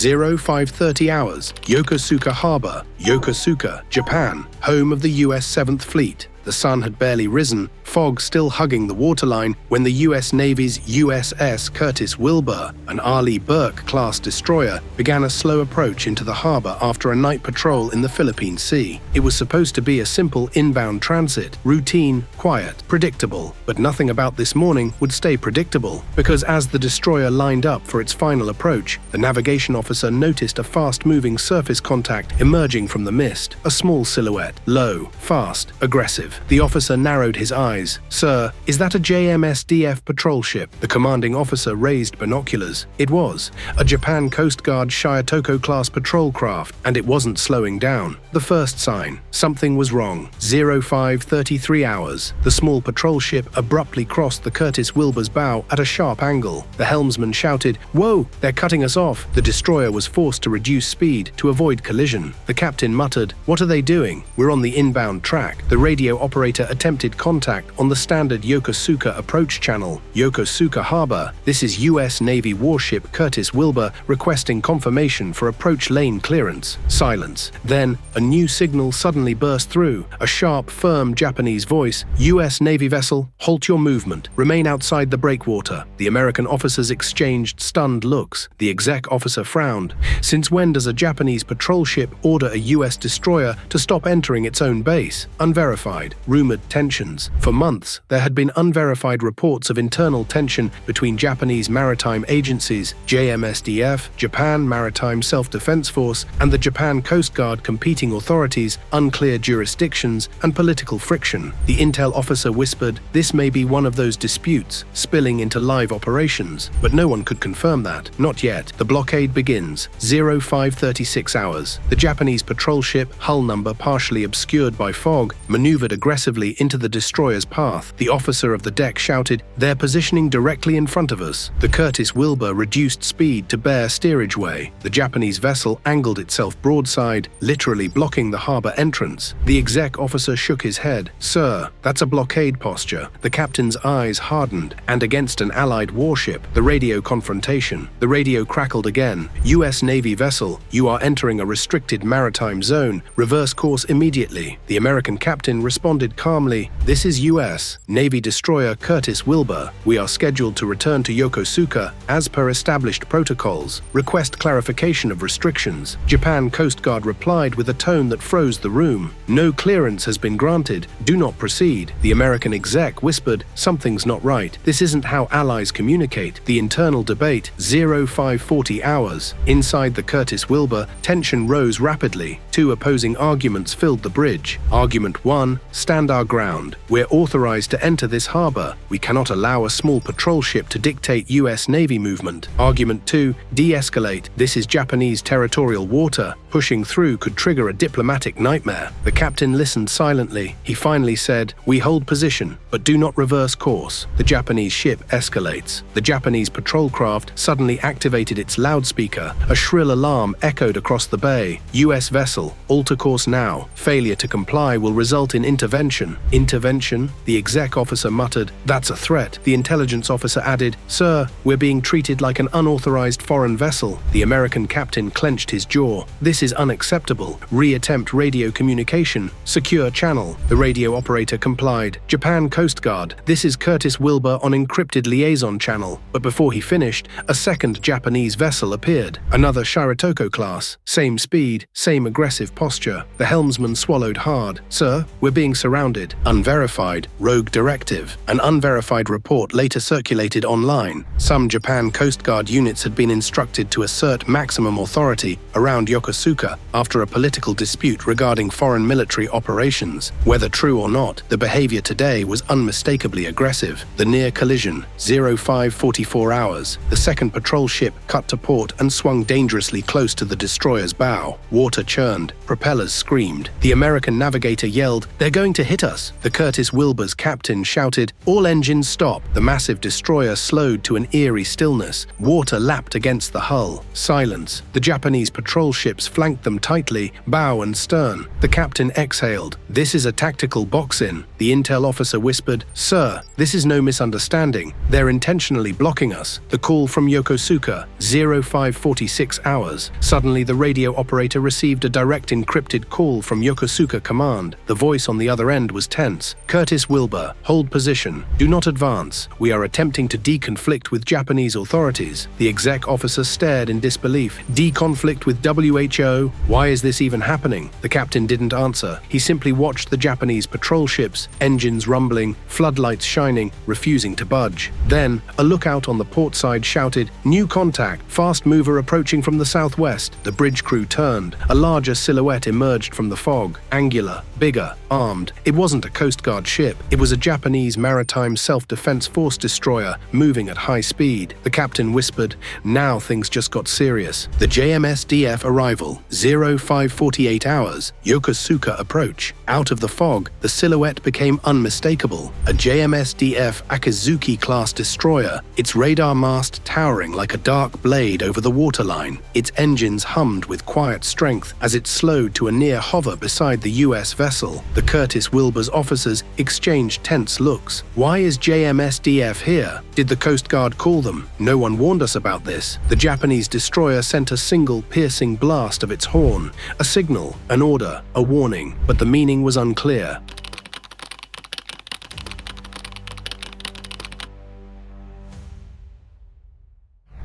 0530 hours, Yokosuka Harbor, Yokosuka, Japan, home of the US 7th Fleet. The sun had barely risen, fog still hugging the waterline, when the US Navy's USS Curtis Wilbur, an Arleigh Burke-class destroyer, began a slow approach into the harbor after a night patrol in the Philippine Sea. It was supposed to be a simple inbound transit, routine, quiet, predictable. But nothing about this morning would stay predictable, because as the destroyer lined up for its final approach, the navigation officer noticed a fast-moving surface contact emerging from the mist, a small silhouette, low, fast, aggressive. The officer narrowed his eyes. "Sir, is that a JMSDF patrol ship?" The commanding officer raised binoculars. It was. A Japan Coast Guard Shiyotoko-class patrol craft, and it wasn't slowing down. The first sign. Something was wrong. 0533 hours. The small patrol ship abruptly crossed the Curtis Wilbur's bow at a sharp angle. The helmsman shouted, "Whoa, they're cutting us off." The destroyer was forced to reduce speed to avoid collision. The captain muttered, "What are they doing? We're on the inbound track." The radio operator attempted contact on the standard Yokosuka approach channel. Yokosuka Harbor, this is US Navy warship Curtis Wilbur requesting confirmation for approach lane clearance. Silence. Then, a new signal suddenly burst through. A sharp, firm Japanese voice. "US Navy vessel, halt your movement. Remain outside the breakwater." The American officers exchanged stunned looks. The exec officer frowned. Since when does a Japanese patrol ship order a US destroyer to stop entering its own base? Unverified. Rumored tensions. For months, there had been unverified reports of internal tension between Japanese maritime agencies, JMSDF, Japan Maritime Self-Defense Force, and the Japan Coast Guard competing authorities, unclear jurisdictions, and political friction. The intel officer whispered, "This may be one of those disputes, spilling into live operations." But no one could confirm that. Not yet. The blockade begins. 0536 hours. The Japanese patrol ship, hull number partially obscured by fog, maneuvered aggressively into the destroyer's path. The officer of the deck shouted, "They're positioning directly in front of us." The Curtis Wilbur reduced speed to bare steerageway. The Japanese vessel angled itself broadside, literally blocking the harbor entrance. The exec officer shook his head. "Sir, that's a blockade posture." The captain's eyes hardened, and against an allied warship, the radio confrontation. The radio crackled again. "US Navy vessel, you are entering a restricted maritime zone. Reverse course immediately." The American captain responded calmly, "This is US Navy destroyer Curtis Wilbur. We are scheduled to return to Yokosuka as per established protocols. Request clarification of restrictions." Japan Coast Guard replied with a tone that froze the room. "No clearance has been granted. Do not proceed." The American exec whispered, "Something's not right. This isn't how allies communicate." The internal debate. 0540 hours. Inside the Curtis Wilbur, tension rose rapidly. Two opposing arguments filled the bridge. Argument 1, stand our ground. We're authorized to enter this harbor. We cannot allow a small patrol ship to dictate US Navy movement. Argument 2, de-escalate. This is Japanese territorial water. Pushing through could trigger a diplomatic nightmare. The captain listened silently. He finally said, "We hold position, but do not reverse course." The Japanese ship escalates. The Japanese patrol craft suddenly activated its loudspeaker. A shrill alarm echoed across the bay. "US vessel, alter course now. Failure to comply will result in intervention." Intervention? The exec officer muttered, "That's a threat." The intelligence officer added, "Sir, we're being treated like an unauthorized foreign vessel." The American captain clenched his jaw. "This is unacceptable. Re-attempt radio communication. Secure channel." The radio operator complied. "Japan Coast Guard, this is Curtis Wilbur on encrypted liaison channel." But before he finished, a second Japanese vessel appeared. Another Shiyotoko-class. Same speed, same aggressive posture. The helmsman swallowed hard. "Sir, we're being surrounded." Unverified. Rogue directive. An unverified report later circulated online. Some Japan Coast Guard units had been instructed to assert maximum authority around Yokosuka after a political dispute regarding foreign military operations. Whether true or not, the behavior today was unmistakably aggressive. The near collision. 0544 hours. The second patrol ship cut to port and swung dangerously close to the destroyer's bow. Water churned. Propellers screamed. The American navigator yelled, "They're going to hit us." The Curtis Wilbur's captain shouted, "All engines stop." The massive destroyer slowed to an eerie stillness. Water lapped against the hull. Silence. The Japanese patrol ships flanked them tightly, bow and stern. The captain exhaled. "This is a tactical box-in." The intel officer whispered, "Sir, this is no misunderstanding. They're intentionally blocking us." The call from Yokosuka, 0546 hours. Suddenly, the radio operator received a direct encrypted call from Yokosuka Command. The voice on the other end was tense. "Curtis Wilbur, hold position. Do not advance. We are attempting to deconflict with Japanese authorities." The exec officer stared in disbelief. "Deconflict with WHO? Why is this even happening?" The captain didn't answer. He simply watched the Japanese patrol ships, engines rumbling, floodlights shining, refusing to budge. Then, a lookout on the port side shouted, "New contact, fast mover approaching from the southwest." The bridge crew turned. A larger silhouette emerged from the fog, angular, bigger, armed. It wasn't a Coast Guard ship. It was a Japanese maritime self-defense force destroyer moving at high speed. The captain whispered, "Now things just got serious." The JMSDF arrival, 0548 hours. Yokosuka approach. Out of the fog, the silhouette became unmistakable. A JMSDF Akizuki-class destroyer, its radar mast towering like a dark blade over the waterline. Its engines hummed with quiet strength as it slowed to a near hover beside the US vessel. The Curtis Wilbur's officers exchanged tense looks. "Why is JMSDF here? Did the Coast Guard call them? No one warned us about this." The Japanese destroyer sent a single piercing blast of its horn, a signal, an order, a warning, but the meaning was unclear.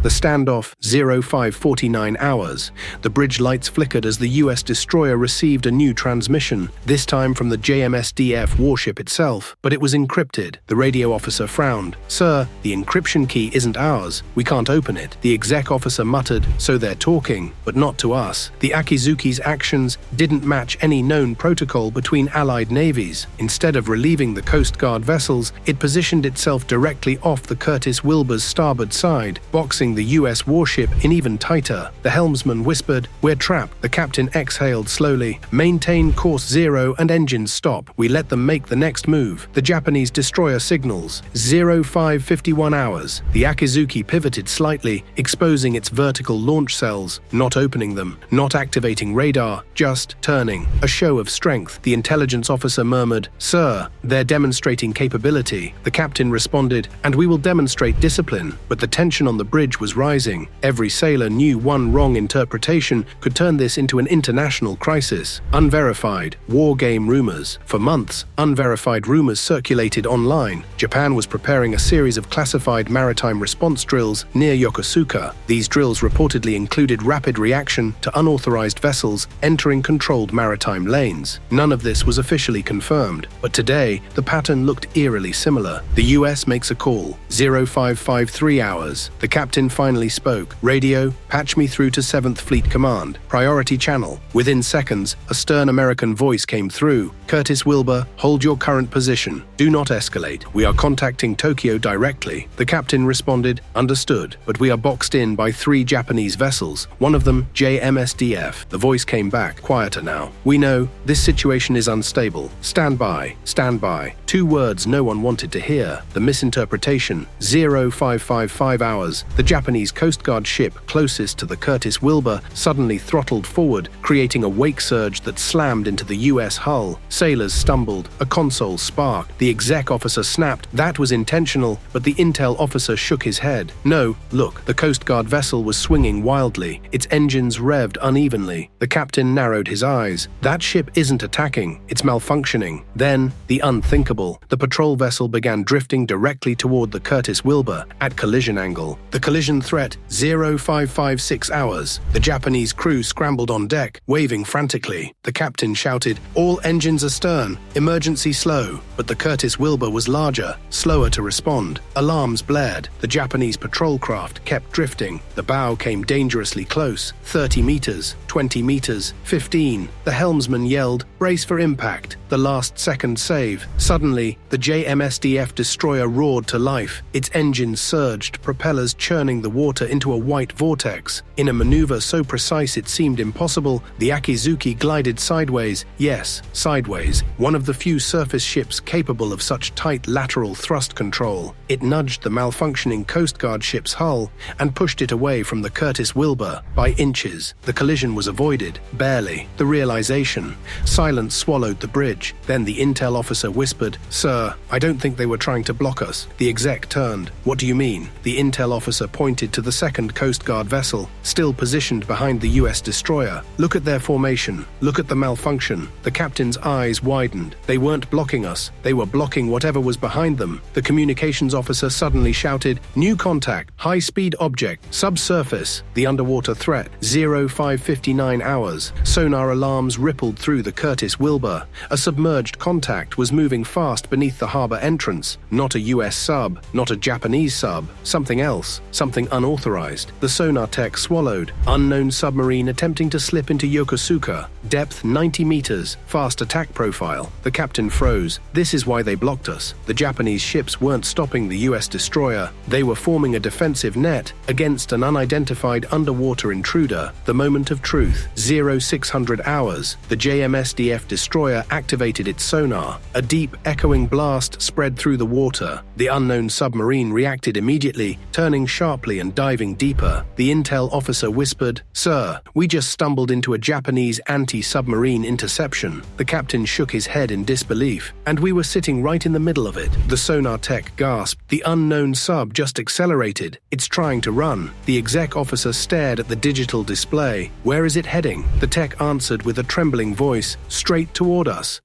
The standoff, 0549 hours. The bridge lights flickered as the US destroyer received a new transmission, this time from the JMSDF warship itself, but it was encrypted. The radio officer frowned. "Sir, the encryption key isn't ours. We can't open it." The exec officer muttered, "So they're talking, but not to us." The Akizuki's actions didn't match any known protocol between allied navies. Instead of relieving the Coast Guard vessels, it positioned itself directly off the Curtis Wilbur's starboard side, boxing the US warship in even tighter. The helmsman whispered, "We're trapped." The captain exhaled slowly. "Maintain course 0 and engines stop. We let them make the next move." The Japanese destroyer signals, 0551 hours. The Akizuki pivoted slightly, exposing its vertical launch cells, not opening them, not activating radar, just turning. A show of strength. The intelligence officer murmured, "Sir, they're demonstrating capability." The captain responded, "And we will demonstrate discipline." But the tension on the bridge was rising. Every sailor knew one wrong interpretation could turn this into an international crisis. Unverified, war game rumors. For months, unverified rumors circulated online. Japan was preparing a series of classified maritime response drills near Yokosuka. These drills reportedly included rapid reaction to unauthorized vessels entering controlled maritime lanes. None of this was officially confirmed, but today, the pattern looked eerily similar. The US makes a call, 0553 hours. The captain finally spoke. "Radio, patch me through to 7th Fleet Command. Priority channel." Within seconds, a stern American voice came through. "Curtis Wilbur, hold your current position. Do not escalate. We are contacting Tokyo directly." The captain responded, "Understood, but we are boxed in by 3 Japanese vessels, one of them JMSDF." The voice came back, quieter now. "We know, this situation is unstable. Stand by, stand by." 2 words no one wanted to hear. The misinterpretation, 0555 hours. The Japanese Coast Guard ship closest to the Curtis Wilbur suddenly throttled forward, creating a wake surge that slammed into the US hull. Sailors stumbled, a console sparked. The exec officer snapped, "That was intentional," but the intel officer shook his head. "No, look, the Coast Guard vessel was swinging wildly, its engines revved unevenly." The captain narrowed his eyes. "That ship isn't attacking, it's malfunctioning." Then, the unthinkable. The patrol vessel began drifting directly toward the Curtis Wilbur, at collision angle. The collision threat, 0556 hours. The Japanese crew scrambled on deck, waving frantically. The captain shouted, "All engines astern, emergency slow." But the Curtis Wilbur was larger, slower to respond. Alarms blared. The Japanese patrol craft kept drifting. The bow came dangerously close, 30 meters, 20 meters, 15. The helmsman yelled, "Brace for impact." The last second save. Suddenly, the JMSDF destroyer roared to life. Its engines surged, propellers churning turning the water into a white vortex. In a maneuver so precise it seemed impossible, the Akizuki glided sideways, yes, sideways, one of the few surface ships capable of such tight lateral thrust control. It nudged the malfunctioning Coast Guard ship's hull and pushed it away from the Curtis Wilbur by inches. The collision was avoided, barely. The realization. Silence swallowed the bridge. Then the intel officer whispered, "Sir, I don't think they were trying to block us." The exec turned. "What do you mean?" The intel officer pointed to the second Coast Guard vessel, still positioned behind the US destroyer. "Look at their formation. Look at the malfunction." The captain's eyes widened. They weren't blocking us. They were blocking whatever was behind them. The communications officer suddenly shouted, "New contact, high-speed object, subsurface." The underwater threat, 0559 hours. Sonar alarms rippled through the Curtis Wilbur. A submerged contact was moving fast beneath the harbor entrance. Not a US sub, not a Japanese sub, something else, something unauthorized. The sonar tech swallowed. Unknown submarine attempting to slip into Yokosuka. Depth 90 meters, fast attack profile. The captain froze. This is why they blocked us. The Japanese ships weren't stopping the US destroyer. They were forming a defensive net against an unidentified underwater intruder. The moment of truth, 0600 hours. The JMSDF destroyer activated its sonar. A deep, echoing blast spread through the water. The unknown submarine reacted immediately, turning sharply and diving deeper. The intel officer whispered, "Sir, we just stumbled into a Japanese anti-submarine interception." The captain shook his head in disbelief. "And we were sitting right in the middle of it." The sonar tech gasped. "The unknown sub just accelerated. It's trying to run." The exec officer stared at the digital display. "Where is it heading?" The tech answered with a trembling voice, "Straight toward us."